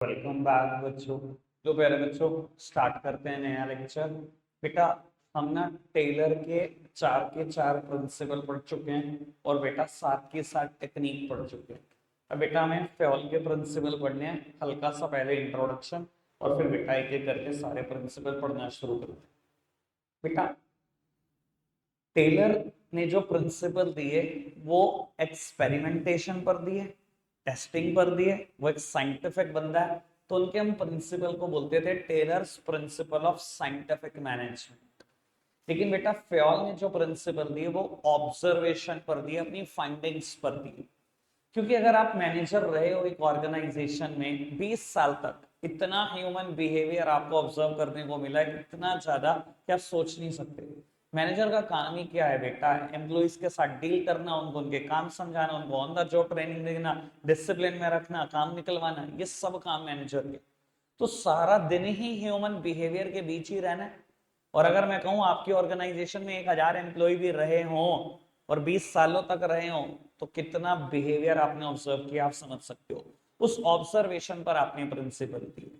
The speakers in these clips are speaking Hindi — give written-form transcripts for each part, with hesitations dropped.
वेलकम बैक बच्चों। तो पहले बच्चों स्टार्ट करते हैं नया लेक्चर। बेटा हम ना टेलर के चार प्रिंसिपल पढ़ चुके हैं और बेटा सात की सात टेक्निक पढ़ चुके हैं। अब बेटा हमें फ्योल के प्रिंसिपल पढ़ने हैं, हल्का सा पहले इंट्रोडक्शन और फिर बेटा एक एक करके सारे प्रिंसिपल पढ़ना शुरू करते हैं। बेटा टेलर ने जो प्रिंसिपल दिए वो एक्सपेरिमेंटेशन पर दिए, टेस्टिंग पर दिए। वो एक साइंटिफिक बंदा है तो उनके हम प्रिंसिपल को बोलते थे Taylor's principle of scientific management. लेकिन बेटा फ्योल ने जो प्रिंसिपल दिए वो ऑब्जर्वेशन पर दिए, अपनी फाइंडिंग्स पर दिए। क्योंकि अगर आप मैनेजर रहे हो एक ऑर्गेनाइजेशन में 20 साल तक, इतना ह्यूमन बिहेवियर आपको ऑब्जर्व करने को मिला है, इतना ज्यादा कि आप सोच नहीं सकते। मैनेजर का काम ही क्या है बेटा? एम्प्लॉइज के साथ डील करना, उनको उनके काम समझाना, उनको ऑन द जॉब ट्रेनिंग देना, डिसिप्लिन में रखना, काम निकलवाना, ये सब काम मैनेजर के। तो सारा दिन ही ह्यूमन बिहेवियर के बीच ही रहना है। और अगर मैं कहूं आपकी ऑर्गेनाइजेशन में 1000 एम्प्लॉय भी रहे हों और 20 सालों तक रहे हो तो कितना बिहेवियर आपने ऑब्जर्व किया आप समझ सकते हो। उस ऑब्जर्वेशन पर आपने प्रिंसिपल दिए।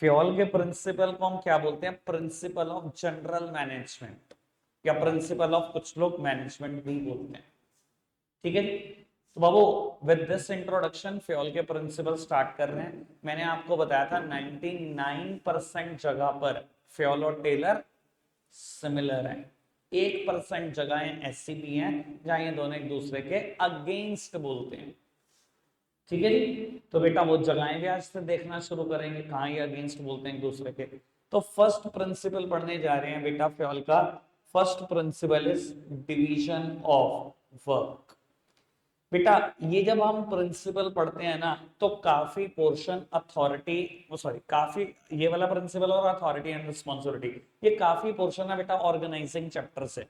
फ्योल के प्रिंसिपल को हम क्या बोलते हैं? प्रिंसिपल ऑफ जनरल मैनेजमेंट या प्रिंसिपल ऑफ कुछ लोग मैनेजमेंट भी बोलते हैं। ठीक है जी। तो बाबू विद दिस इंट्रोडक्शन फ्योल के प्रिंसिपल स्टार्ट कर रहे हैं। मैंने आपको बताया था 99% जगह पर फ्योल और टेलर सिमिलर है। 1% जगहें ऐसी भी हैं जहां ये दोनों एक दूसरे के अगेंस्ट बोलते हैं। ठीक है जी। तो बेटा वो जगहें भी आज से देखना शुरू करेंगे कहां ये अगेंस्ट बोलते हैं एक दूसरे के। तो फर्स्ट प्रिंसिपल पढ़ने जा रहे हैं बेटा फ्योल का। First principle is division of work. बेटा ये जब हम प्रिंसिपल पढ़ते हैं ना तो काफी पोर्शन अथॉरिटी, सॉरी काफी, ये वाला प्रिंसिपल और अथॉरिटी एंड रिस्पॉन्सिबिलिटी, ये काफी पोर्शन है बेटा ऑर्गेनाइजिंग चैप्टर से।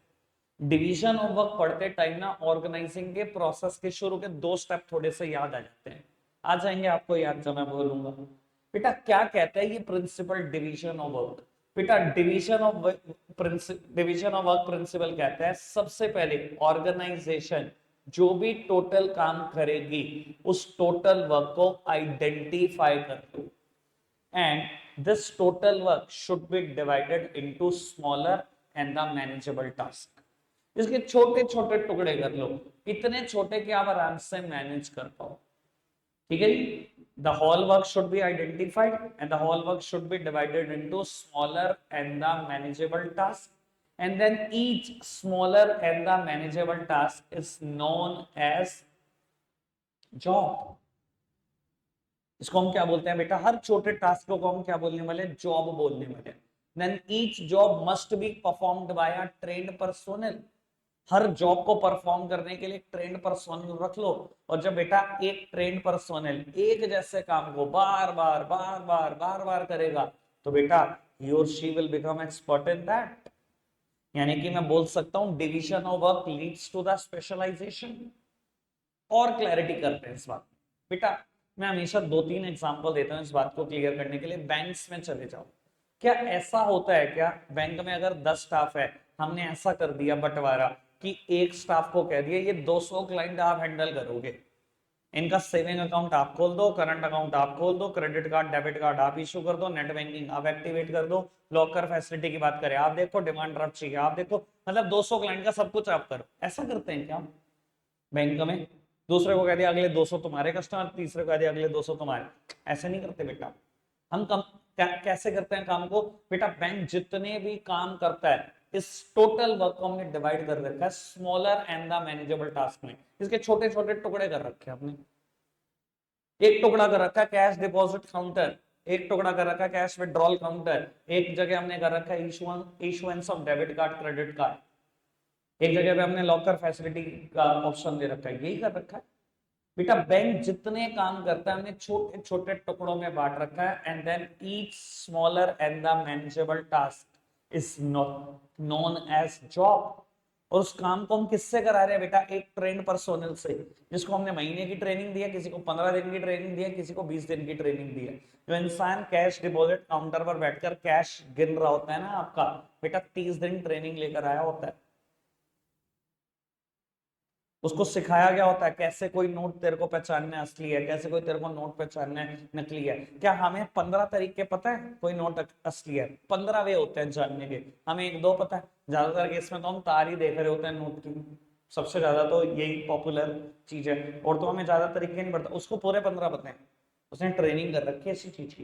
डिवीजन ऑफ वर्क पढ़ते टाइम ना ऑर्गेनाइजिंग के प्रोसेस के शुरू के 2 स्टेप थोड़े से याद आ जाते हैं, आ जाएंगे आपको याद जब मैं बोलूंगा। बेटा क्या कहता है ये प्रिंसिपल डिवीजन ऑफ वर्क? बेटा डिवीजन ऑफ वर्क प्रिंसिपल कहता है सबसे पहले ऑर्गेनाइजेशन जो भी टोटल काम करेगी उस टोटल वर्क को आइडेंटिफाई कर लो and this total work should be divided into smaller and the manageable task. इसके छोटे छोटे टुकड़े कर लो, इतने छोटे कि आप आराम से मैनेज कर पाओ। ठीक है जी। The whole work should be identified and the whole work should be divided into smaller and the manageable task and then each smaller and the manageable task is known as job। इसको हम क्या बोलते हैं बेटा? हर छोटे टास्क को हम क्या बोलने वाले? जॉब बोलने वाले। Then each job must be performed by a trained personnel. हर जॉब को परफॉर्म करने के लिए ट्रेन्ड पर्सोनल रख लो। और जब बेटा एक ट्रेन्ड पर्सोनल एक जैसे काम को बार बार बार बार बार बार करेगा तो बेटा ही और she will become expert in that. यानी कि मैं बोल सकता हूं division of work leads to the specialization. और क्लैरिटी करते हैं इस बात में। बेटा मैं हमेशा 2-3 एग्जांपल देता हूं इस बात को क्लियर करने के लिए। बैंक्स में चले जाओ, क्या ऐसा होता है क्या बैंक में अगर 10 स्टाफ है, हमने ऐसा कर दिया बंटवारा कि एक स्टाफ को कह दिया ये 200 क्लाइंट आप हैंडल करोगे, इनका सेविंग अकाउंट आप खोल दो, करंट अकाउंट आप खोल दो, क्रेडिट कार्ड डेबिट कार्ड आप इशू कर दो, नेट बैंकिंग आप एक्टिवेट कर दो, लॉकर फैसिलिटी की बात करें आप देखो, डिमांड ड्राफ्ट चाहिए आप देखो, मतलब 200 क्लाइंट का सब कुछ आप करो। ऐसा करते हैं क्या बैंक में? दूसरे को कह दिया अगले 200 तुम्हारे कस्टमर, तीसरे को कह दिया अगले 200 तुम्हारे। ऐसे नहीं करते बेटा। हम कम कैसे करते हैं काम को बेटा? बैंक जितने भी काम करता है इस टोटल वर्क को हमने डिवाइड कर रखा है smaller and the manageable task में। इसके छोटे छोटे टुकड़े कर रखे हैं आपने। एक टुकड़ा कर रखा है कैश डिपॉजिट काउंटर, एक टुकड़ा कर रखा है कैश विड्रॉल काउंटर, एक जगह हमने कर रखा है issuance of debit card credit card, एक जगह पे हमने लॉकर फैसिलिटी का ऑप्शन दे रखा है। यही कर रखा है बेटा। बैंक जितने काम करता है हमने छोटे छोटे टुकड़ों में बांट रखा है and then each smaller and the manageable task is known as job. और उस काम को हम किससे करा रहे हैं बेटा? एक ट्रेंड पर्सोनल से, जिसको हमने महीने की ट्रेनिंग दी है, किसी को 15 दिन की ट्रेनिंग दी है, किसी को 20 दिन की ट्रेनिंग दी है। जो इंसान कैश डिपॉजिट काउंटर पर बैठकर कैश गिन रहा होता है ना आपका बेटा, 30 दिन ट्रेनिंग लेकर आया होता है। उसको सिखाया गया होता है कैसे कोई नोट तेरे को पहचानना है असली है, कैसे कोई तेरे को नोट पहचानना है नकली है। क्या हमें 15 तरीके पता है कोई नोट असली है? 15 वे होते हैं जानने के, हमें एक दो पता है। ज्यादातर केस में तो हम तार ही देख रहे होते हैं नोट की, सबसे ज्यादा तो यही पॉपुलर चीज है। और तो हमें ज्यादा तरीके नहीं पड़ता, उसको पूरे 15 पता है, उसने ट्रेनिंग कर रखी है इसी चीज की।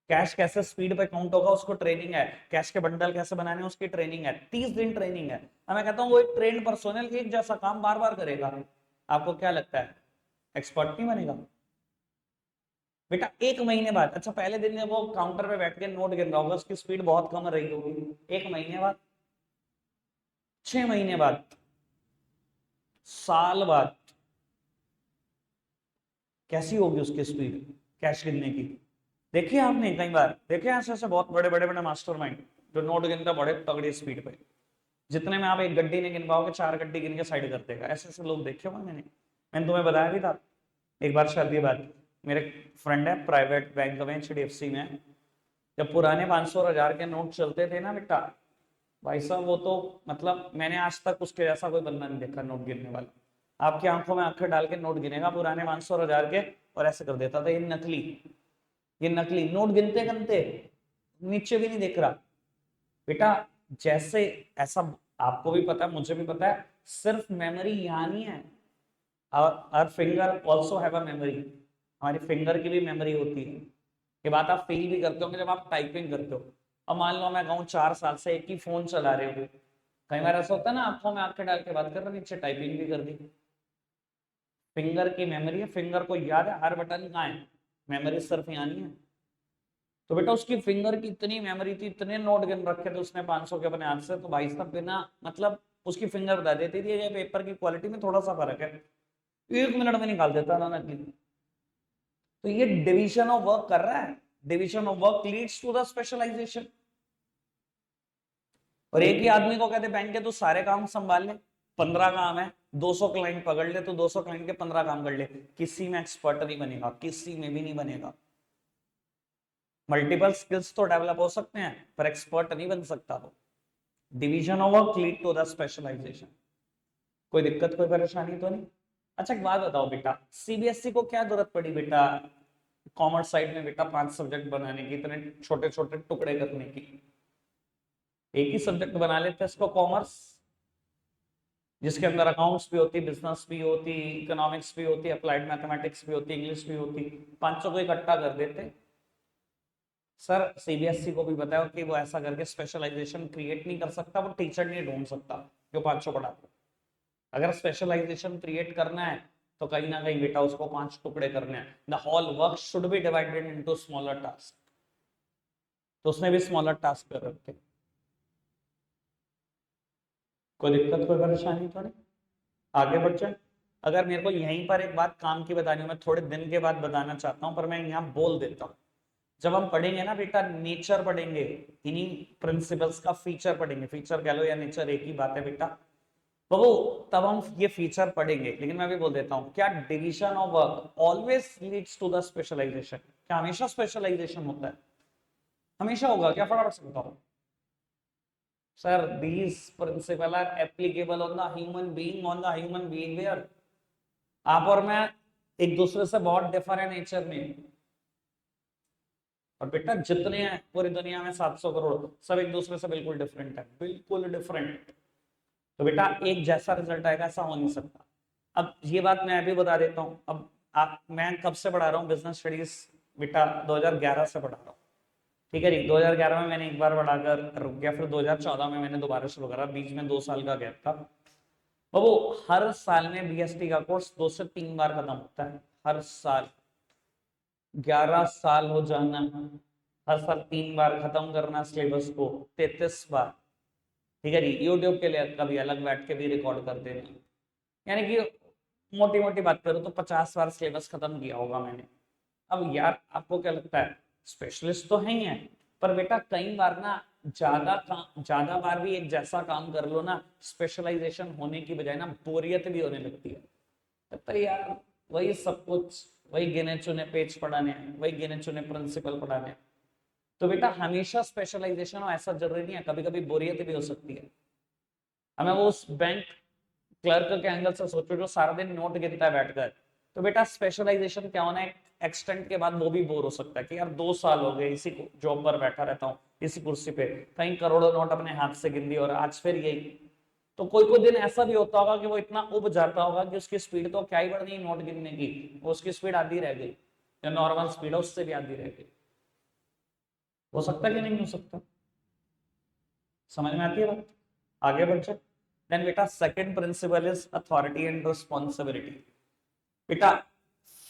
कैश कैसे स्पीड पे काउंट होगा उसको ट्रेनिंग है, कैश के बंडल कैसे बनाने उसकी ट्रेनिंग है, 30 दिन ट्रेनिंग है। मैं कहता हूँ वो एक ट्रेंड पर्सोनल एक जैसा काम बार बार करेगा, आपको क्या लगता है एक्सपर्ट नहीं बनेगा? बेटा एक महीने बाद, अच्छा पहले दिन में वो काउंटर पे बैठ के नोट गिन रहा होगा, उसकी स्पीड बहुत कम रही होगी। एक महीने बाद, 6 महीने बाद, साल बाद, कैसी होगी उसकी स्पीड कैश गिनने की? देखिए आपने कई बार देखे ऐसे ऐसे बहुत बड़े बड़े बड़े मास्टरमाइंड जो नोट गिनते बड़े तगड़ी स्पीड पे, जितने में आप एक गड्डी नहीं गिन पाओगे 4 गड्डी गिन के साइड कर देगा। ऐसे ऐसे लोग देखे हुए मैंने तुम्हें बताया भी था एक बार शायद ये बात। मेरे फ्रेंड है प्राइवेट बैंक में HDFC में, जब पुराने 500 और 1000 के नोट चलते थे ना बेटा, भाई साहब वो तो मतलब मैंने आज तक उसके जैसा कोई बंदा नहीं देखा नोट गिनने वाला। आपकी आंखों में आंखें डाल के नोट गिनेगा पुराने 500 और 1000 के, और ऐसे कर देता था ये नकली, ये नकली नोट गिनते गिनते नीचे भी नहीं देख रहा बेटा। जैसे ऐसा आपको भी पता है मुझे भी पता है, सिर्फ मेमोरी यहाँ नहीं है, और finger also have a memory, हमारी फिंगर की भी मेमोरी होती है। ये बात आप फील भी करते होंगे जब आप टाइपिंग करते हो। अब मान लो मैं कहूँ 4 साल से एक ही फोन चला रहे हो, कई बार ऐसा होता है ना आंखों में आंखें डाल के बात कर रहे हो, नीचे टाइपिंग भी कर दी। फिंगर की मेमोरी है, फिंगर को याद है हर बटन कहाँ है, मेमोरी सिर्फ यहाँ नहीं है। तो बेटा उसकी फिंगर की इतनी मेमोरी थी, इतने नोट गिन रखे थे उसने 500 के अपने हाथ से, तो भाई साहब बिना मतलब उसकी फिंगर बता देती थी ये पेपर की क्वालिटी में थोड़ा सा फर्क है, 1 मिनट में निकाल देता था नकली। तो ये डिवीजन ऑफ वर्क कर रहा है, division of work leads to the specialization. और एक ही आदमी को कहते बैंक के तो सारे काम संभाल ले, 15 काम है, 200 क्लाइंट पकड़ ले तो 200 क्लाइंट के 15 काम कर ले, किसी में एक्सपर्ट नहीं बनेगा, किसी में भी नहीं बनेगा। मल्टीपल स्किल्स तो डेवलप हो सकते हैं पर एक्सपर्ट नहीं बन सकता हो। Division of work lead to the specialization. कोई दिक्कत कोई परेशानी तो नहीं? अच्छा एक बात बताओ बेटा, CBSE को क्या जरूरत पड़ी बेटा कॉमर्स साइड में बेटा 5 सब्जेक्ट बनाने की, इतने छोटे छोटे टुकड़े करने की? एक ही सब्जेक्ट बना लेते इसको कॉमर्स, जिसके अंदर अकाउंट्स भी होती, बिजनेस भी होती, इकोनॉमिक्स भी होती, अप्लाइड मैथमेटिक्स भी होती, इंग्लिश भी होती, पांचों को इकट्ठा कर देते। सर CBSE को भी बताओ कि वो ऐसा करके स्पेशलाइजेशन क्रिएट नहीं कर सकता, वो टीचर नहीं ढूंढ सकता जो पांचों पढ़ाते। अगर स्पेशलाइजेशन क्रिएट करना है तो कहीं ना कहीं बेटा उसको 5 टुकड़े करने हैं। The whole work should be divided into smaller task, तो उसने भी स्मॉलर टास्क कर रखे। कोई दिक्कत कोई परेशानी तो नहीं? आगे बढ़ जाए। अगर मेरे को यहीं पर एक बात काम की बतानी हो, मैं थोड़े दिन के बाद बताना चाहता हूं पर मैं यहाँ बोल देता हूँ। जब हम पढ़ेंगे ना बेटा नेचर पढ़ेंगे, इन्हीं प्रिंसिपल्स का फीचर पढ़ेंगे, फीचर कह लो या नेचर एक ही बात है बेटा, तो वो तब हम ये फीचर पढ़ेंगे। लेकिन मैं भी बोल देता हूँ, क्या division of work always leads to the specialization? क्या हमेशा स्पेशलाइजेशन होता है? हमेशा होगा क्या? फटाफट से बताओ sir. These principle are applicable on the human being, on the human behaviour. आप और मैं एक दूसरे से बहुत डिफर है नेचर में, और बेटा जितने हैं पूरी दुनिया में 700 करोड़, सब एक दूसरे से बिल्कुल डिफरेंट है, बिल्कुल डिफरेंट। तो बेटा एक जैसा रिजल्ट आएगा ऐसा हो नहीं सकता। अब ये बात मैं भी बता देता हूँ। अब आप मैं कब से पढ़ा रहा हूँ बिजनेस स्टडीज बेटा? 2011 से पढ़ा रहा हूँ, ठीक है जी। 2011 में मैंने एक बार पढ़ाकर रुक गया, फिर 2014 में मैंने दोबारा शुरू करा, बीच में 2 साल का गैप था। और वो हर साल में BST का कोर्स 2 से 3 बार खत्म होता है, हर साल। 11 साल हो जाना, हर साल 3 बार खत्म करना सिलेबस को, 33 बार। ठीक है जी। यूट्यूब के लिए कभी अलग बैठ के भी रिकॉर्ड कर देना, यानी कि मोटी मोटी बात करूं तो 50 बार सिलेबस खत्म किया होगा मैंने। अब यार आपको क्या लगता है, स्पेशलिस्ट तो है ही है, पर बेटा कई बार ना ज्यादा बार भी एक जैसा काम कर लो ना, स्पेशलाइजेशन होने की बजाय ना बोरियत भी होने लगती है। तो यार वही सब कुछ, वही गिने चुने पेज पढ़ाने हैं, वही गिने चुने प्रिंसिपल पढ़ाने हैं। तो बेटा हमेशा स्पेशलाइजेशन हो ऐसा जरूरी नहीं है, कभी कभी बोरियत भी हो सकती है। हमें वो उस बैंक क्लर्क के एंगल से सोचो, जो सारा दिन नोट गिनता है बैठकर, तो बेटा स्पेशलाइजेशन क्या होना है, एक्सटेंट के बाद वो भी बोर हो सकता है कि यार 2 साल हो गए इसी जॉब पर बैठा रहता हूँ, इसी कुर्सी पे, कहीं करोड़ों नोट अपने हाथ से गिन दिए और आज फिर यही। तो कोई कोई दिन ऐसा भी होता होगा कि वो इतना उब जाता होगा कि उसकी स्पीड तो क्या ही बढ़नी नोट गिनने की, वो उसकी स्पीड आधी रह गई, जो नॉर्मल स्पीड है उससे भी आधी रह गई। हो सकता कि नहीं हो सकता? समझ में आती है बात? आगे बढ़ चल। देन बेटा second principle is authority and responsibility. बेटा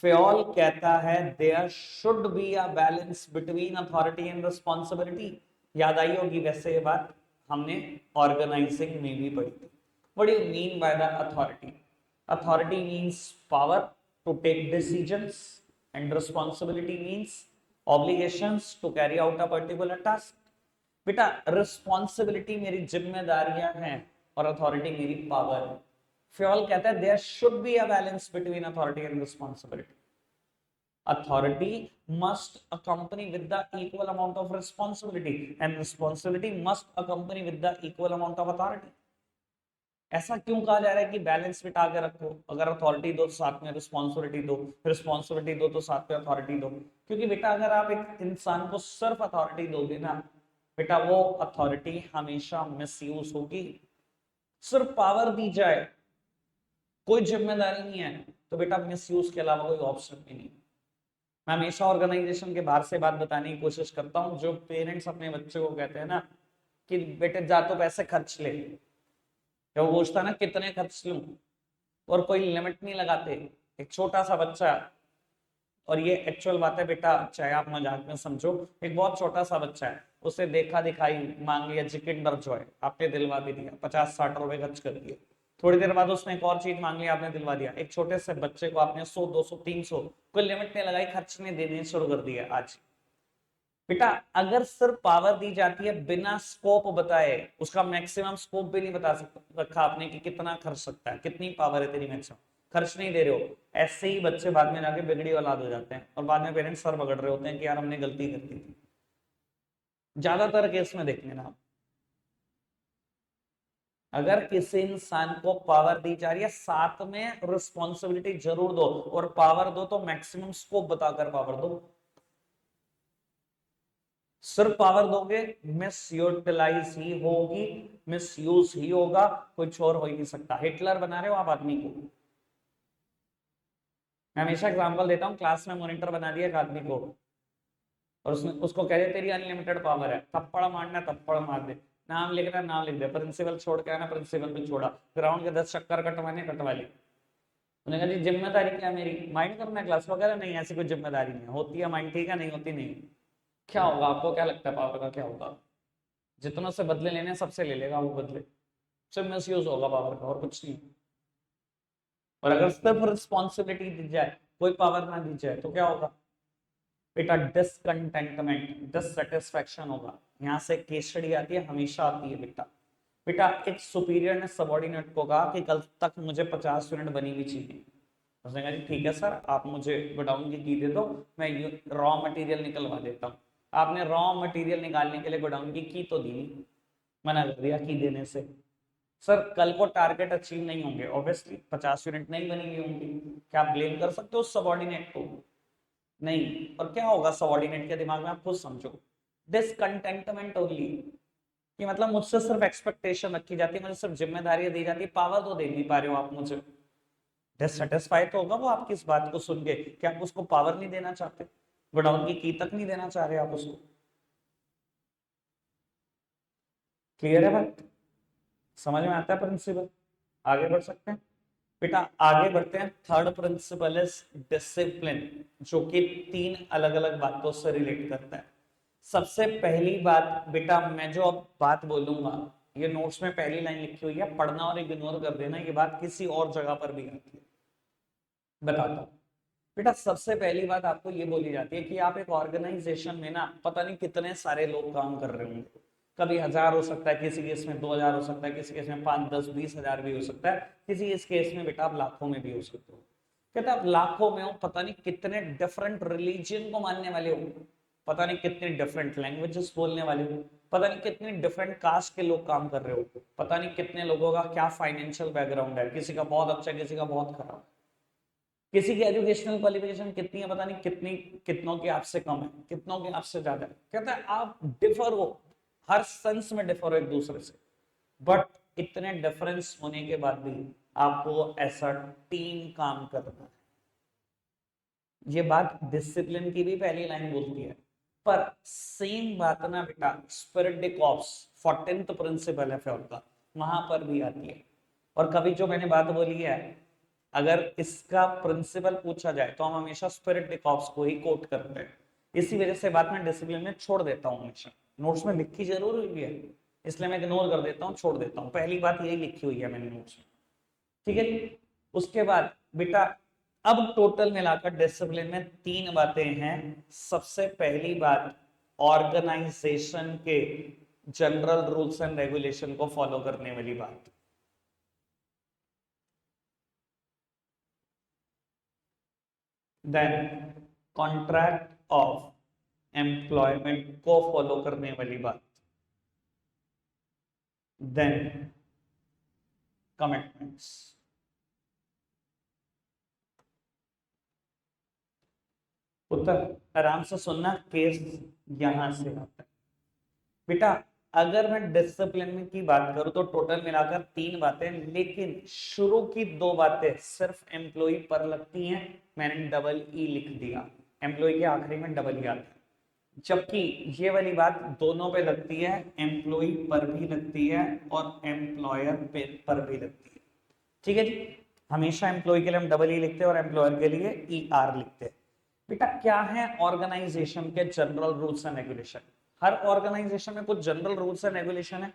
फ्योल कहता है there should be a balance between authority and responsibility. याद आई होगी वैसे ये बात, हमने ऑर्गेनाइजिंग में भी पढ़ी थी। What do you mean by the authority? Authority means power to take decisions and responsibility means obligations to carry out a particular task. बेटा रिस्पॉन्सिबिलिटी मेरी जिम्मेदारियां हैं और अथॉरिटी मेरी पावर है। फ्योल कहता है there should be a balance between authority and responsibility. Authority must accompany with the equal amount of responsibility and responsibility must accompany with the equal amount of authority. ऐसा क्यों कहा जा रहा है कि बैलेंस बिठा के रखो, अगर अथॉरिटी दो तो साथ में रिस्पॉन्सिबिलिटी दो, रिस्पॉन्सिबिलिटी दो तो साथ में अथॉरिटी दो? क्योंकि बेटा अगर आप एक इंसान को सिर्फ अथॉरिटी दोगे ना बेटा, वो अथॉरिटी हमेशा मिसयूज होगी। सिर्फ पावर दी जाए, कोई जिम्मेदारी नहीं है, तो बेटा मिसयूज के अलावा कोई ऑप्शन भी नहीं। मैं हमेशा ऑर्गेनाइजेशन के बाहर से बात बताने की कोशिश करता हूँ। जो पेरेंट्स अपने बच्चे को कहते हैं ना कि बेटे जा तो पैसे खर्च ले, तो वो पूछता है ना कितने खर्च लूं, और कोई लिमिट नहीं लगाते। एक छोटा सा बच्चा, और ये एक्चुअल बात है बेटा, चाहे आप मजाक में समझो, एक बहुत छोटा सा बच्चा है, उसे देखा दिखाई मांग लिया जी किंडर जॉय, आपने दिलवा भी दिया, 50-60 रुपए खर्च कर दिए। थोड़ी देर बाद उसने एक और चीज मांग ली, आपने दिलवा दिया। एक छोटे से बच्चे को आपने 100, 200, 300 कोई लिमिट नहीं लगाई, खर्चने देने शुरू कर दिया आज। बेटा अगर सिर्फ पावर दी जाती है बिना स्कोप बताए, उसका मैक्सिमम स्कोप भी नहीं बता सकता रखा आपने कि कितना खर्च सकता है, कितनी पावर है तेरी मैक्सिमम, खर्च नहीं दे रहे हो, ऐसे ही बच्चे बाद में जाके बिगड़ी औलाद हो जाते हैं और बाद में पेरेंट्स सर पकड़ रहे होते हैं कि यार हमने गलती कर दी थी। ज्यादातर केस में देख लेना, अगर किसी इंसान को पावर दी जा रही है साथ में रिस्पॉन्सिबिलिटी जरूर दो, और पावर दो तो मैक्सिमम स्कोप बताकर पावर दो। सिर्फ पावर दोगे मिस यूटिलाइज ही होगी, मिस यूज ही होगा, कुछ और हो ही नहीं सकता। हिटलर बना रहे हो आप आदमी को। मैं हमेशा एग्जांपल देता हूँ, क्लास में मॉनिटर बना दिया एक आदमी को और उसने उसको कह रहे तेरी अनलिमिटेड पावर है, थप्पड़ मारना थप्पड़ मार दे, नाम लिखना नाम लिख दे, प्रिंसिपल छोड़ के आना प्रिंसिपल भी छोड़ा, ग्राउंड के 10 चक्कर कटवाने कटवा ली। उन्होंने कहा जी जिम्मेदारी क्या है मेरी, माइंड करना है क्लास वगैरह? नहीं, ऐसी कोई जिम्मेदारी नहीं होती है, माइंड ठीक है, नहीं होती नहीं। क्या होगा आपको क्या लगता है पावर का क्या होगा? जितनों से बदले लेने सबसे ले लेगा वो बदले, सिर्फ मिस यूज होगा पावर का और कुछ नहीं। और अगर सिर्फ रिस्पॉन्सिबिलिटी दी जाए, कोई पावर ना दी जाए, तो क्या होगा बेटा? डिसकंटेंटमेंट, डिससेटिस्फैक्शन होगा। यहाँ से केस स्टडी आती है, हमेशा आती है बेटा। बेटा एक सुपीरियर ने सबॉर्डिनेट को कहा कि कल तक मुझे 50 यूनिट बनी हुई चाहिए। उसने कहा जी ठीक है सर, आप मुझे गोडाउन की दे दो, मैं रॉ मटेरियल निकलवा देता हूँ। आपने रॉ मटेरियल निकालने के लिए गोडाउन की तो दी नहीं, मना कर दिया की देने से। सर कल को टारगेट अचीव नहीं होंगे, ऑब्वियसली 50 यूनिट नहीं बनी होंगी, क्या आप ब्लेम कर सकते हो सबॉर्डिनेट को? नहीं। और क्या होगा सबॉर्डिनेट के दिमाग में, आप खुद समझो, डिसकंटेंटमेंट होगी कि मतलब मुझसे सिर्फ एक्सपेक्टेशन रखी जाती है, मुझे सिर्फ जिम्मेदारियां दी जाती, पावर तो दे नहीं पा रहे हो आप मुझे। डिससेटिस्फाइड तो होगा वो आपकी इस बात को सुन के कि आप उसको पावर नहीं देना चाहते, गोडाउन की तक नहीं देना चाह रहे आप उसको। क्लियर है बात? समझ में आता है प्रिंसिपल? आगे बढ़ सकते हैं बेटा, आगे बढ़ते हैं। थर्ड प्रिंसिपल इज डिसिप्लिन, जो कि 3 अलग अलग बातों से रिलेट करता है। सबसे पहली बात बेटा, मैं जो अब बात बोलूंगा, ये नोट्स में पहली लाइन लिखी हुई है, पढ़ना और इग्नोर कर देना, ये बात किसी और जगह पर भी आती है, बताता हूं। बेटा सबसे पहली बात आपको ये बोली जाती है कि आप एक ऑर्गेनाइजेशन में ना पता नहीं कितने सारे लोग काम कर रहे होंगे, कभी 1000 हो सकता है, किसी केस में 2000 हो सकता है, किसी केस में 5, 10, 20 हजार भी हो सकता है, किसी इस केस में बेटा आप लाखों में भी हो सकते हो। कहते आप लाखों में हो, पता नहीं कितने डिफरेंट रिलीजन को मानने वाले हो, पता नहीं कितनी डिफरेंट लैंग्वेजेस बोलने वाले हो, पता नहीं कितनी डिफरेंट कास्ट के लोग काम कर रहे हो, पता नहीं कितने लोगों का क्या फाइनेंशियल बैकग्राउंड है, किसी का बहुत अच्छा, किसी का बहुत खराब, किसी की एजुकेशनल क्वालिफिकेशन कितनी है, पता नहीं कितनी, कितनों की आपसे कम है, कितनों की आपसे ज्यादा है। कहता है आप डिफर हो, हर सेंस में डिफर हो एक दूसरे से, बट इतने डिफरेंस होने के बाद भी आपको ऐसा टीम काम करना है। ये बात डिसिप्लिन की भी पहली लाइन बोलती है, पर सेम बात ना बेटा spirit day corps 14th principal है फिर का, वहां पर भी आती है। और कभी जो मैंने बात बोली है, अगर इसका प्रिंसिपल पूछा जाए तो हम हमेशा स्पिरिट डे कॉर्प्स को ही कोट करते हैं। इसी वजह से बात मैं डिसिप्लिन में छोड़ देता हूँ, हमेशा नोट्स में लिखी जरूर हुई है, इसलिए मैं इग्नोर कर देता हूँ, छोड़ देता हूँ, पहली बात यही लिखी हुई है मैंने नोट्स में। ठीक है, उसके बाद बेटा अब टोटल मिलाकर डिसिप्लिन में 3 बातें हैं। सबसे पहली बात, ऑर्गेनाइजेशन के जनरल रूल्स एंड रेगुलेशन को फॉलो करने वाली बात। देन कॉन्ट्रैक्ट ऑफ एम्प्लॉयमेंट को फॉलो करने वाली बात। Then commitments. उत्तर आराम से सुनना, केस यहां से आता है बेटा। अगर मैं डिसिप्लिन में की बात करूं तो टोटल मिलाकर 3 बातें, लेकिन शुरू की 2 बातें सिर्फ एम्प्लॉय पर लगती हैं, मैंने डबल ई लिख दिया, एम्प्लॉय के आखिरी में डबल ई आता है, जबकि ये वाली बात दोनों पे लगती है, एम्प्लॉय पर भी लगती है और एम्प्लॉयर पर भी लगती है। ठीक है जी, हमेशा एम्प्लॉय के लिए हम डबल ई लिखते हैं और एम्प्लॉयर के लिए ई आर लिखते हैं। बेटा क्या है ऑर्गेनाइजेशन के जनरल रूल्स एंड रेगुलेशन? हर ऑर्गेनाइजेशन में कुछ जनरल रूल्स एंड रेगुलेशन है,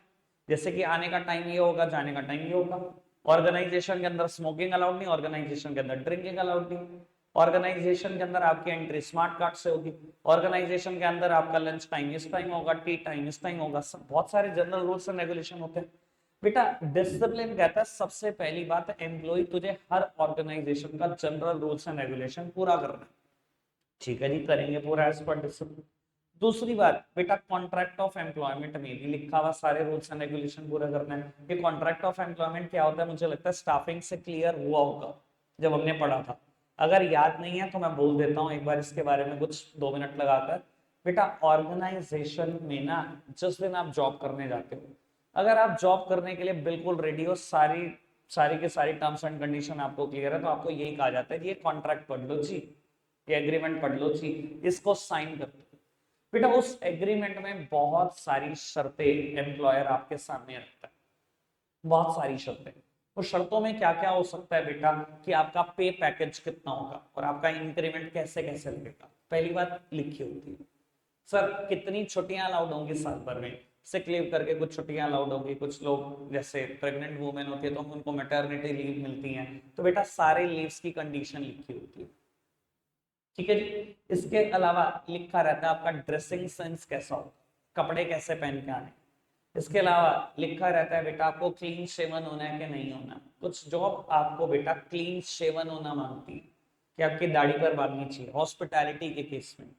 जैसे कि आने का टाइम ये होगा, जाने का टाइम ये होगा। ऑर्गेनाइजेशन के अंदर स्मोकिंग अलाउड नहीं, ऑर्गेनाइजेशन के अंदर ड्रिंकिंग अलाउड नहीं, ऑर्गेनाइजेशन के अंदर आपकी एंट्री स्मार्ट कार्ड से होगी, ऑर्गेनाइजेशन के अंदर आपका लंच टाइम इस टाइम होगा, टी टाइम इस टाइम होगा, सब बहुत सारे जनरल रूल्स एंड रेगुलेशन होते हैं। बेटा डिसिप्लिन कहता है सबसे पहली बात, एम्प्लॉय तुझे हर ऑर्गेनाइजेशन का जनरल रूल्स एंड रेगुलेशन पूरा करना है। ठीक है जी, करेंगे पूरा एज पर डिसिप्लिन। दूसरी बात बेटा, कॉन्ट्रैक्ट ऑफ एम्प्लॉयमेंट में भी लिखा हुआ सारे रूल्स एंड रेगुलेशन पूरा करना है। ये कॉन्ट्रैक्ट ऑफ एम्प्लॉयमेंट क्या होता है, मुझे लगता है स्टाफिंग से क्लियर हुआ होगा जब हमने पढ़ा था। अगर याद नहीं है तो मैं बोल देता हूँ एक बार इसके बारे में कुछ 2 मिनट लगाकर। बेटा ऑर्गेनाइजेशन में ना, जिस दिन आप जॉब करने जाते हो, अगर आप जॉब करने के लिए बिल्कुल रेडी हो, सारी सारी के सारी टर्म्स एंड कंडीशन आपको क्लियर है, तो आपको यही कहा जाता है कि ये कॉन्ट्रैक्ट पढ़ लो जी, ये एग्रीमेंट पढ़ लो जी, इसको साइन कर दो। बेटा उस एग्रीमेंट में बहुत सारी शर्तें एम्प्लॉयर आपके सामने रखता है, बहुत सारी शर्तें। तो शर्तों में क्या क्या हो सकता है बेटा, कि आपका पे पैकेज कितना होगा और आपका इंक्रीमेंट कैसे कैसे लगेगा, पहली बात लिखी होती है। सर कितनी छुट्टियां अलाउड होंगी साल भर में, सिक लीव करके कुछ छुट्टियां अलाउड होगी, कुछ लोग जैसे प्रेग्नेंट वुमेन होती है तो उनको मैटरनिटी लीव मिलती है, तो बेटा सारे लीव्स की कंडीशन लिखी होती है। ठीक है जी, इसके अलावा लिखा रहता है आपका ड्रेसिंग सेंस कैसा हो, कपड़े कैसे पहन के आने। इसके अलावा लिखा रहता है बेटा आपको क्लीन शेवन होना है कि नहीं होना। कुछ जॉब आपको बेटा क्लीन शेवन होना मांगती है कि आपकी दाढ़ी पर बांधनी चाहिए, हॉस्पिटैलिटी के केस में।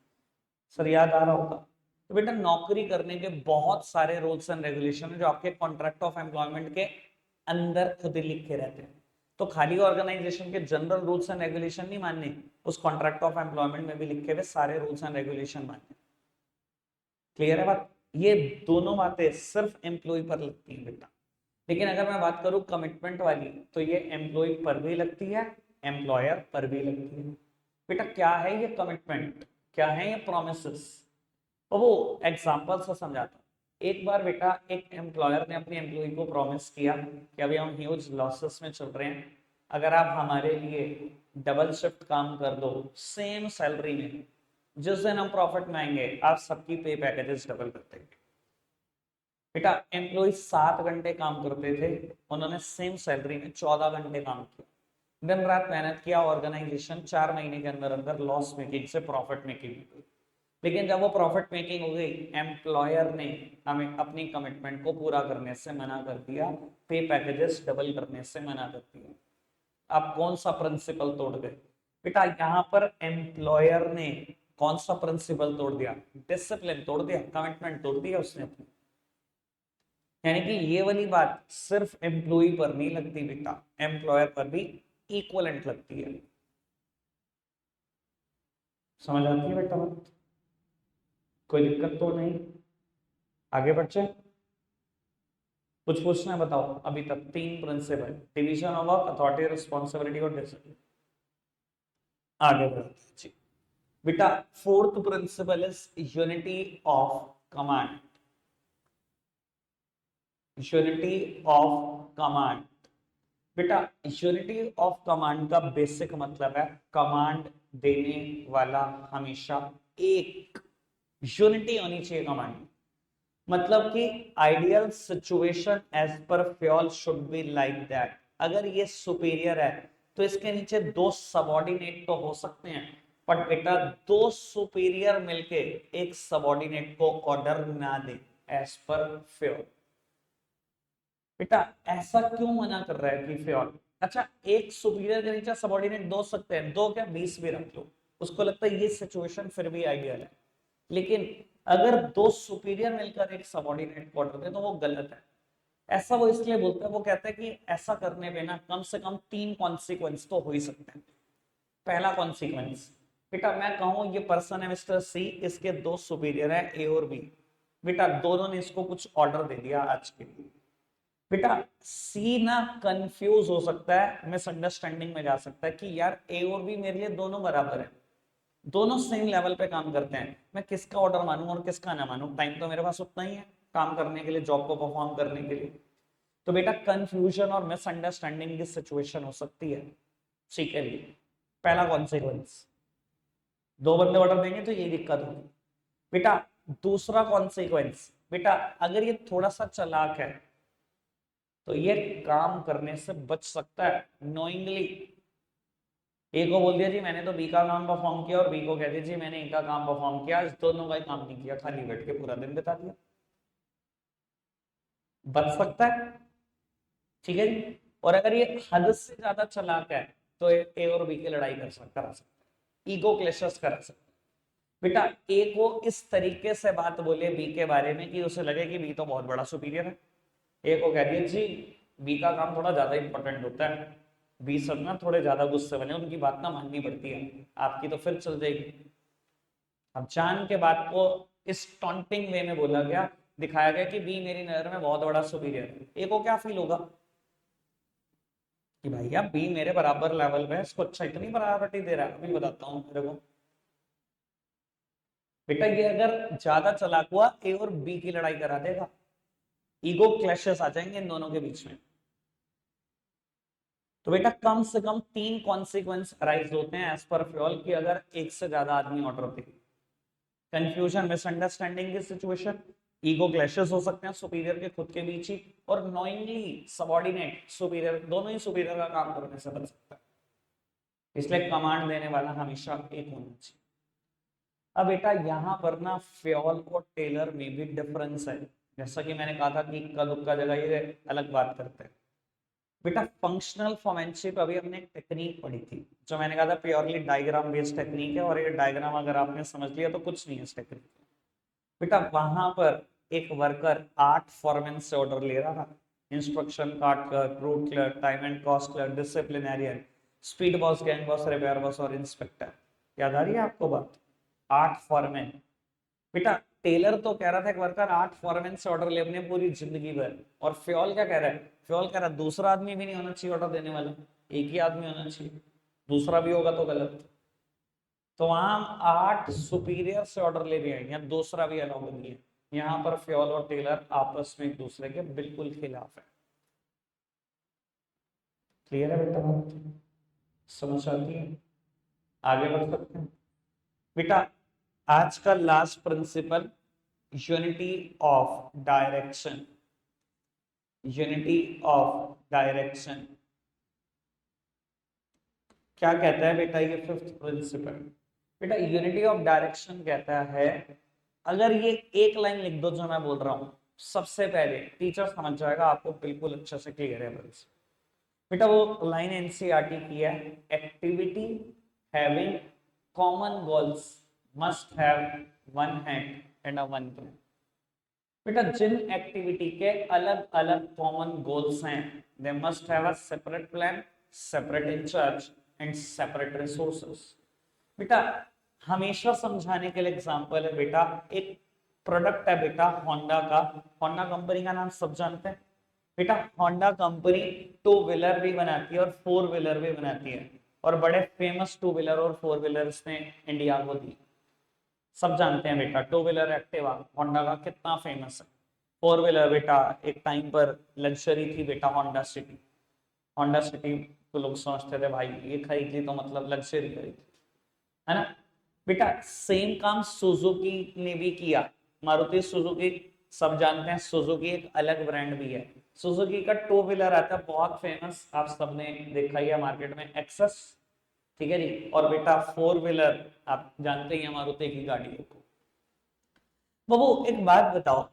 सर याद आ रहा होगा। तो बेटा नौकरी करने के बहुत सारे रूल्स एंड रेगुलेशन है जो आपके कॉन्ट्रैक्ट ऑफ एम्प्लॉयमेंट के अंदर खुद ही लिखे रहते हैं। तो खाली ऑर्गेनाइजेशन के जनरल रूल्स एंड रेगुलेशन नहीं मानने, उस कॉन्ट्रैक्ट ऑफ एम्प्लॉयमेंट में भी लिखे हुए सारे रूल्स एंड रेगुलेशन मानने। क्लियर है बात? ये दोनों बातें सिर्फ एम्प्लॉय पर लगती हैं बेटा, लेकिन अगर मैं बात करूं कमिटमेंट वाली, तो ये एम्प्लॉय पर भी लगती है, एम्प्लॉयर पर भी लगती है। बेटा क्या है ये कमिटमेंट, क्या है ये प्रोमिसेस, तो वो एग्जांपल से समझाता हूं। एक बार बेटा एक एम्प्लॉयर ने अपने एम्प्लॉय को प्रॉमिस किया कि अभी हम ह्यूज लॉसेस में चल रहे हैं, अगर आप हमारे लिए डबल शिफ्ट काम कर दो सेम सैलरी में, जिस दिन हम प्रॉफिट में आएंगे आप सबकी पे पैकेजेस डबल कर देंगे। बेटा एम्प्लॉय 7 घंटे काम करते थे, उन्होंने सेम सैलरी में 14 घंटे काम किया, दिन रात मेहनत किया, ऑर्गेनाइजेशन 4 महीने के अंदर अंदर लॉस मेकिंग से प्रॉफिट मेकिंग हो गई। लेकिन जब वो प्रॉफिट मेकिंग हो गई, एम्प्लॉयर ने हमें अपनी कमिटमेंट को पूरा करने से मना कर दिया, पे पैकेजेस डबल करने से मना कर दिया। आप कौन सा प्रिंसिपल तोड़ गए? बेटा यहाँ पर एम्प्लॉयर ने कौन सा प्रिंसिपल तोड़ दिया? डिसिप्लिन तोड़ दिया, कमिटमेंट तोड़ दिया उसने अपनी। यानी कि ये वाली बात सिर्फ एम्प्लॉय पर नहीं लगती बेटा, एम्प्लॉयर पर भी इक्वलेंट लगती है। समझ आती है बेटा बात? कोई दिक्कत तो नहीं? आगे बढ़ते, कुछ पूछना है बताओ। अभी तक 3 principle, division of work, authority, responsibility और डिसिप्लिन। आगे बढ़ते हैं जी बेटा। Fourth principle is unity of command. Unity of command बेटा, यूनिटी ऑफ कमांड का बेसिक मतलब है कमांड देने वाला हमेशा एक, यूनिटी होनी चाहिए कमांड। मतलब कि ideal situation as per Fayol should be like that. अगर ये सुपीरियर है तो इसके नीचे 2 सबऑर्डिनेट तो हो सकते हैं, बट बेटा 2 सुपीरियर मिलके एक सबऑर्डिनेट को ऑर्डर ना दे एज पर फ्योल। बेटा ऐसा क्यों मना कर रहा है कि फ्योल? अच्छा, एक सुपीरियर के नीचे सबऑर्डिनेट 2 सकते हैं, 2 क्या 20 भी रख लो, उसको लगता है ये सिचुएशन फिर भी आइडियल है। लेकिन अगर 2 सुपीरियर मिलकर एक सबऑर्डिनेट को ऑर्डर दे तो वो गलत है। ऐसा वो इसलिए बोलते हैं, वो कहते हैं कि ऐसा करने पे ना कम से कम 3 कॉन्सिक्वेंस तो हो ही सकते हैं। पहला कॉन्सिक्वेंस बेटा, मैं कहूं ये पर्सन है मिस्टर सी, इसके 2 सुपीरियर है ए और बी। बेटा दोनों ने इसको कुछ ऑर्डर दे दिया आज के लिए। बेटा सी ना कंफ्यूज हो सकता है, मिसअंडरस्टैंडिंग में जा सकता है कि यार ए और बी मेरे लिए दोनों बराबर है, दोनों सेम लेवल पे काम करते हैं, मैं किसका ऑर्डर मानूं और किसका ना मानूं, टाइम तो मेरे पास उतना ही है काम करने के लिए, जॉब को परफॉर्म करने के लिए। तो बेटा कंफ्यूजन और मिसअंडरस्टैंडिंग की सिचुएशन हो सकती है ठीक है लिए। पहला कॉन्सिक्वेंस, 2 बंदे ऑर्डर देंगे तो यही दिक्कत होगी। बेटा दूसरा कॉन्सिक्वेंस, बेटा अगर ये थोड़ा सा चालाक है तो ये काम करने से बच सकता है नोइंगली। ए को बोल दिया जी मैंने तो बी का काम परफॉर्म किया, और बी को कह दिया जी मैंने ए का काम परफॉर्म किया, इस दोनों का ही काम नहीं किया, खाली बैठ के पूरा दिन बिता दिया। बच सकता है ठीक है जी। और अगर ये हद से ज्यादा चालाक है तो ए और बी की लड़ाई करा सकता है, ईगो क्लैशेस करा सकता है। बेटा ए को इस तरीके से बात बोले बी के बारे में कि उसे लगे कि बी तो बहुत बड़ा सुपीरियर है। ए को कह दिया जी बी का काम थोड़ा ज्यादा इंपॉर्टेंट होता है, बी सब ना थोड़े ज्यादा गुस्से वाले, उनकी बात ना माननी पड़ती है, आपकी तो फिर चल जाएगी। अब जान के बात को इस टॉन्टिंग वे में बोला गया, दिखाया गया कि बी मेरी नजर में बहुत बड़ा सुपीरियर है। ए को क्या फील होगा कि भैया बी मेरे बराबर लेवल पे है, इसको अच्छा इतनी प्रायोरिटी दे रहा है, अभी बताता हूँ मेरे को। बेटा ये अगर ज्यादा चालाक हुआ ए और बी की लड़ाई करा देगा, ईगो क्लैशेस आ जाएंगे इन दोनों के बीच में। तो बेटा कम से कम 3 कॉन्सिक्वेंस अराइज होते हैं एज पर फ्योल की अगर एक से ज्यादा आदमी ऑर्डर दे। कंफ्यूजन मिसअंडरस्टैंडिंग की सिचुएशन, ईगो क्लैशेस हो सकते हैं सुपीरियर के खुद के बीच ही, और नॉइंगली सबऑर्डिनेट सुपीरियर, दोनों ही सुपीरियर का काम करने से बच सकता है। इसलिए कमांड देने वाला हमेशा एक होना चाहिए। अब बेटा यहाँ पर ना फ्योल और टेलर में भी डिफरेंस है, जैसा कि मैंने कहा था कि इक्का दुक्का जगह ये अलग बात करते हैं। बेटा फंक्शनल फॉर्मेनशिप अभी हमने एक टेक्निक पढ़ी थी, जो मैंने कहा था प्योरली डायग्राम बेस्ड टेक्निक है, और ये डायग्राम अगर आपने समझ लिया तो कुछ नहीं है इस टेक्निक। बेटा वहां पर एक वर्कर 8 फॉर्मेन से ऑर्डर ले रहा था, instruction card clerk, route clerk, time and cost clerk, disciplinarian, speed boss, gang boss, repair boss और इंस्पेक्टर। याद आ रही है आपको बात? 8 फॉर्मेन। बेटा टेलर तो कह रहा था एक वर्कर 8 फॉरमैन से ऑर्डर ले अपने पूरी जिंदगी भर, और फ्योल क्या कह रहा है? फ्योल कह रहा है दूसरा आदमी भी नहीं होना चाहिए ऑर्डर देने वाला, एक ही आदमी होना चाहिए, दूसरा भी होगा तो गलत। तो वहां 8 सुपीरियर से ऑर्डर ले रहे हैं, या दूसरा भी अलाउ नहीं है। यहाँ पर फ्योल और टेलर आपस में एक दूसरे के बिल्कुल खिलाफ है। क्लियर है बेटा बात? समझ आती है? आगे बढ़ सकते हैं बेटा। आज का last principle, unity of direction. Unity of direction क्या कहता है बेटा? ये 5th प्रिंसिपल बेटा यूनिटी ऑफ डायरेक्शन कहता है, अगर ये एक लाइन लिख दो जो मैं बोल रहा हूं, सबसे पहले टीचर समझ जाएगा, आपको बिल्कुल अच्छे से क्लियर है बेटा। वो लाइन एनसीईआरटी की है, activity having common goals must have one head and a one plan. बेटा जिन एक्टिविटी के अलग अलग कॉमन गोल्स हैं, they must have a separate plan, separate in charge and separate resources. बेटा हमेशा समझाने के लिए एग्जांपल है बेटा, एक प्रोडक्ट है बेटा होंडा का। होंडा कंपनी का नाम सब जानते हैं बेटा। होंडा कंपनी टू व्हीलर भी बनाती है और फोर व्हीलर भी बनाती है, और बड़े फेमस टू व्हीलर और फोर व्हीलर्स ने इंडिया को दी। सब जानते हैं बेटा टू व्हीलर एक्टिवा होंडा का कितना फेमस है। फोर व्हीलर बेटा एक टाइम पर लग्जरी थी बेटा, होंडा सिटी। होंडा सिटी को लोग सोचते थे भाई ये खरीद ली तो मतलब लग्जरी खरीदी, है ना बेटा। सेम काम सुजुकी ने भी किया। मारुति सुजुकी सब जानते हैं, सुजुकी एक अलग ब्रांड भी है। सुजुकी का टू व्हीलर आता है बहुत फेमस, आप सबने देखा ही है मार्केट में, एक्सेस, ठीक है जी। और बेटा फोर व्हीलर आप जानते ही हैं मारुति की गाड़ियों को। बाबू एक बात बताओ,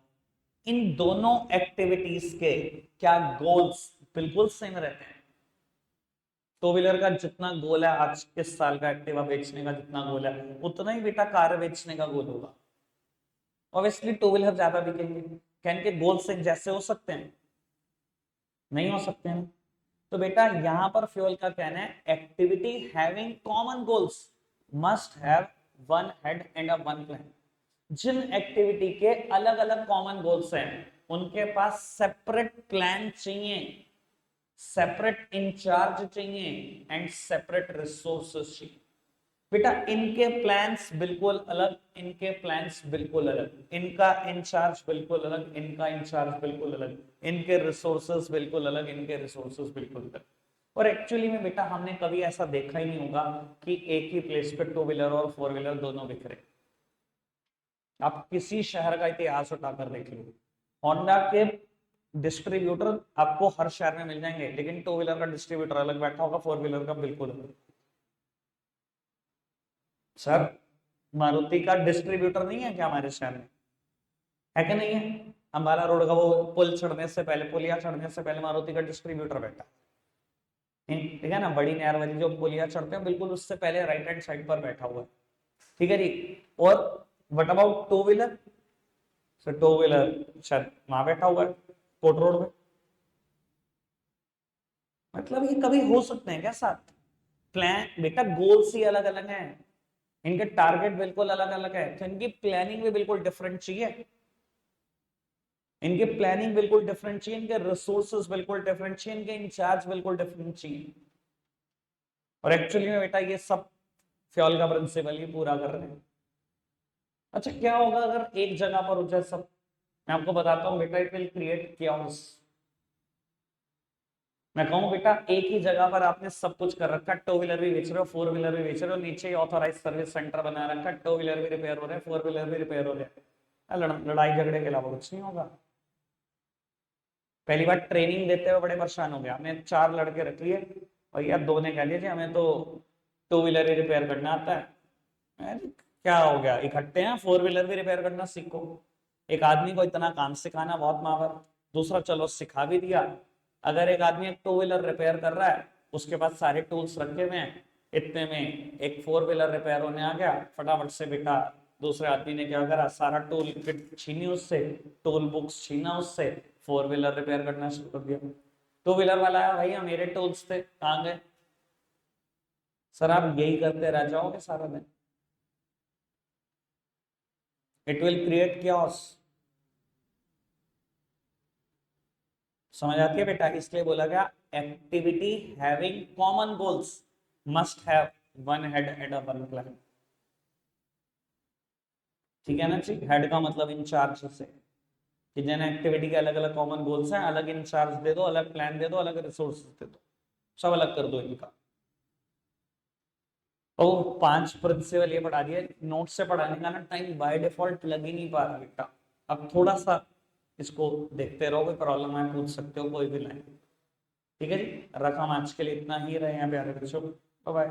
इन दोनों एक्टिविटीज के क्या गोल्स बिल्कुल सेम रहते हैं? टू व्हीलर का जितना गोल है आज इस साल का एक्टिवा बेचने का जितना गोल है, उतना ही बेटा कार बेचने का गोल होगा। ऑब्वियसली टू व्हीलर ज्यादा बिकेंगे। क्या इनके गोल से जैसे हो सकते हैं? नहीं हो सकते हैं। तो बेटा यहां पर फ्यूल का कहना है activity having common goals must have one head and a one plan. जिन एक्टिविटी के अलग अलग कॉमन गोल्स हैं उनके पास सेपरेट प्लान चाहिए, सेपरेट इंचार्ज चाहिए एंड सेपरेट रिसोर्सेस चाहिए। बेटा इनके प्लान्स बिल्कुल अलग, इनके प्लान्स बिल्कुल अलग, इनका इंचार्ज बिल्कुल अलग, इनका इंचार्ज बिल्कुल अलग, इनके रिसोर्सेस बिल्कुल अलग, इनके रिसोर्सेस बिल्कुल अलग। और एक्चुअली में बेटा हमने कभी ऐसा देखा ही नहीं होगा कि एक ही प्लेस पे टू व्हीलर और फोर व्हीलर दोनों बिक रहे। आप किसी शहर का इतिहास उठाकर देख लो, होंडा के डिस्ट्रीब्यूटर आपको हर शहर में मिल जाएंगे, लेकिन टू व्हीलर का डिस्ट्रीब्यूटर अलग बैठा होगा, फोर व्हीलर का बिल्कुल अलग। सर मारुति का डिस्ट्रीब्यूटर नहीं है क्या हमारे शहर में? है कि नहीं है? अंबाला रोड का वो पुल चढ़ने से पहले, पुलिया चढ़ने से पहले मारुति का डिस्ट्रीब्यूटर बैठा, ठीक है ना। बड़ी नहर वाली जो पुलिया चढ़ते हैं बिल्कुल उससे पहले राइट हैंड साइड पर बैठा हुआ है, ठीक है जी। और what about two wheeler? Sir two wheeler शायद वहां बैठा हुआ है कोट रोड में। मतलब ये कभी हो सकते हैं क्या साथ? प्लान बेटा गोल्स ही अलग अलग हैं, इनके टारगेट बिल्कुल अलग अलग है, तो इनकी प्लानिंग भी बिल्कुल डिफरेंट चाहिए। इनके प्लानिंग बिल्कुल डिफरेंट चाहिए, इनके रिसोर्सेज बिल्कुल डिफरेंट चाहिए, इनके इंचार्ज बिल्कुल डिफरेंट चाहिए। और एक्चुअली में बेटा ये सब फ्यूल का प्रिंसिपल ही पूरा कर रहे हैं। अच्छा क्या होगा अगर एक जगह पर हो जाए सब? मैं आपको बताता हूँ बेटा, इट विल क्रिएट chaos। मैं कहूँ बेटा एक ही जगह पर आपने सब कुछ कर रखा, टू व्हीलर भी बेच रहे हो, फोर व्हीलर भी बेच रहे हो, नीचे ऑथोराइज सर्विस सेंटर बना रखा, टू व्हीलर भी रिपेयर हो रहे हैं, फोर व्हीलर भी रिपेयर हो रहे हैं, लड़ाई झगड़े के अलावा कुछ नहीं होगा। पहली बार ट्रेनिंग देते हुए बड़े परेशान हो गया, हमने चार लड़के रख लिए और यार दो ने कह दिया जी हमें तो टू व्हीलर ही रिपेयर करना आता है। क्या हो गया, इकट्ठे हैं, फोर व्हीलर भी रिपेयर करना सीखो। एक आदमी को इतना काम सिखाना बहुत मावर। दूसरा चलो सिखा भी दिया, अगर एक आदमी एक टू व्हीलर रिपेयर कर रहा है, उसके पास सारे टूल्स रखे हुए हैं, इतने में एक फोर व्हीलर रिपेयर होने आ गया, फटाफट से बेटा दूसरे आदमी ने क्या करा, सारा टूल किट छीनी उससे, टूल बुक्स छीना उससे, फोर व्हीलर रिपेयर करना शुरू कर दिया। टू व्हीलर वाला आया, भैया मेरे टूल्स थे कहाँ गए? सर आप यही करते रह जाओगे सारा दिन, इट विल क्रिएट chaos। समझ आती है बेटा? इसलिए बोला गया activity having common goals must have one head and a one plan. ठीक है ना जी, हेड का मतलब इंचार्ज से, कि जिन एक्टिविटी के अलग अलग कॉमन गोल्स हैं, अलग इंचार्ज दे दो, अलग प्लान दे दो, अलग रिसोर्सेज दे दो, सब अलग कर दो इनका। तो पांच प्रिंसिपल ये पढ़ा दिया, नोट से पढ़ाने का ना टाइम बाय डिफॉल्ट लग ही नहीं पा रहा बेटा। अब थोड़ा सा इसको देखते रहो, कोई प्रॉब्लम है पूछ सकते हो कोई भी लाइन। ठीक है जी, रकम आज के लिए इतना ही रहे हैं प्यारे बच्चों, बाय बाय।